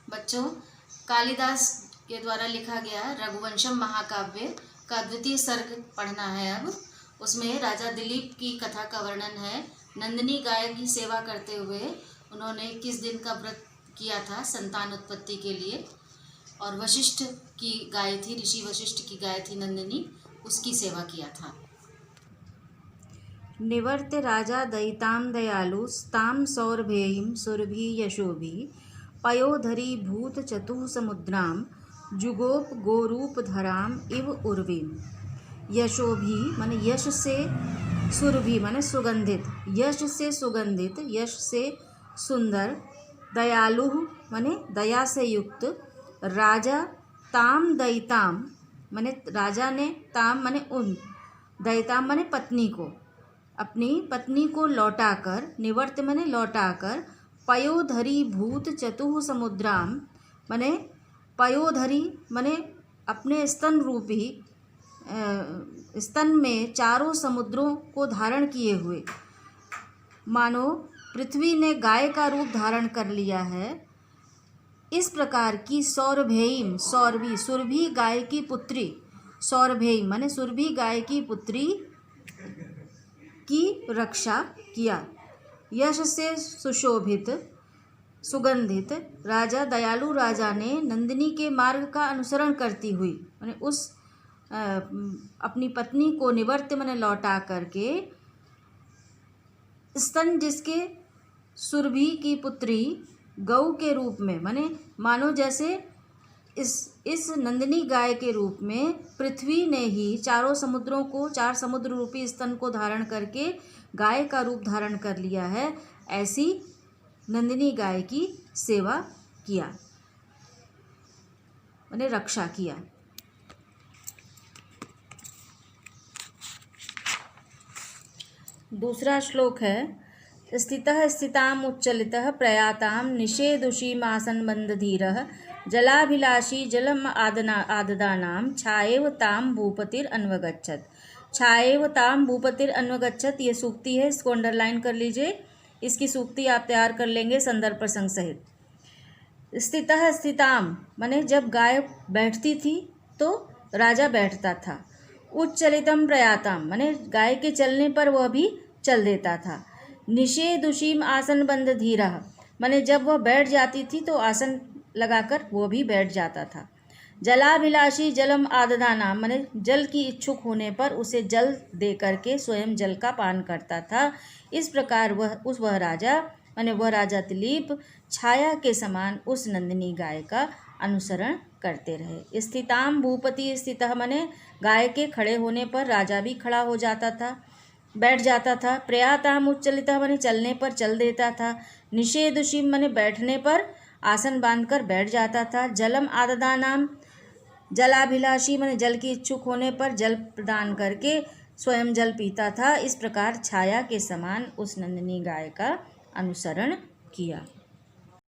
बच्चों, कालिदास के द्वारा लिखा गया रघुवंशम महाकाव्य का द्वितीय सर्ग पढ़ना है। अब उसमें राजा दिलीप की कथा का वर्णन है। नंदिनी गाय की सेवा करते हुए उन्होंने किस दिन का व्रत किया था संतान उत्पत्ति के लिए, और वशिष्ठ की गाय थी, ऋषि वशिष्ठ की गाय थी नंदिनी, उसकी सेवा किया था। निवर्त्य राजा दयितां दयालुस्तां सौरभेयीं सुरभि यशोभि पयोधरी भूत चतुः समुद्रां जुगोप गोरूपधराम इव उर्वीम। यशोभि माने यश से, सुरभि माने सुगंधित, यश से सुगंधित, यश से सुंदर, दयालु माने दया से युक्त, राजा ताम दयिताम माने राजा ने, ताम माने उन, दयिताम माने पत्नी को, अपनी पत्नी को लौटाकर, निवर्त माने लौटाकर, पयोधरी भूत चतुः समुद्राम माने पयोधरी माने अपने स्तन रूपी, स्तन में चारों समुद्रों को धारण किए हुए, मानो पृथ्वी ने गाय का रूप धारण कर लिया है, इस प्रकार की सौरभेयीम, सौरभि सुरभि गाय की पुत्री, सौरभेयी माने सुरभि गाय की पुत्री की रक्षा किया। यश से सुशोभित, सुगंधित, राजा दयालु राजा ने नंदिनी के मार्ग का अनुसरण करती हुई माने उस अपनी पत्नी को निवर्त माने लौटा करके, स्तन जिसके सुरभि की पुत्री गौ के रूप में माने मानो जैसे इस नंदिनी गाय के रूप में पृथ्वी ने ही चारों समुद्रों को, चार समुद्र रूपी स्तन को धारण करके गाय का रूप धारण कर लिया है, ऐसी नंदिनी गाय की सेवा किया माने रक्षा किया। दूसरा श्लोक है, स्थितः स्थिताम उच्चलितः प्रयाताम निषेदुषीमासनबन्धधीरः जलाभिलाषी जलम आददानाम छाएव ताम भूपतिर अन्वगच्छत। छाएव ताम भूपतिर अन्वगच्छत, ये सूक्ति है, इसको अंडरलाइन कर लीजिए। इसकी सूक्ति आप तैयार कर लेंगे संदर्भ प्रसंग सहित। स्थितः स्थिताम माने जब गाय बैठती थी तो राजा बैठता था। उच्चलितम प्रयाताम माने गाय के चलने पर वह भी चल देता था। निषेदुषीम आसन बंद धीरा माने जब वह बैठ जाती थी तो आसन लगाकर वो भी बैठ जाता था। जलाभिलाषी जलम आददाना माने जल की इच्छुक होने पर उसे जल दे करके स्वयं जल का पान करता था। इस प्रकार वह राजा माने वह राजा दिलीप छाया के समान उस नंदिनी गाय का अनुसरण करते रहे। स्थिताम भूपति, स्थितः माने गाय के खड़े होने पर राजा भी खड़ा हो जाता था, बैठ जाता था। प्रयाताम उच्चलितः माने चलने पर चल देता था। निषेदुषीम माने बैठने पर आसन बांधकर बैठ जाता था। जलम आददानाम जलाभिलाषी माने जल की इच्छुक होने पर जल प्रदान करके स्वयं जल पीता था। इस प्रकार छाया के समान उस नंदिनी गाय का अनुसरण किया।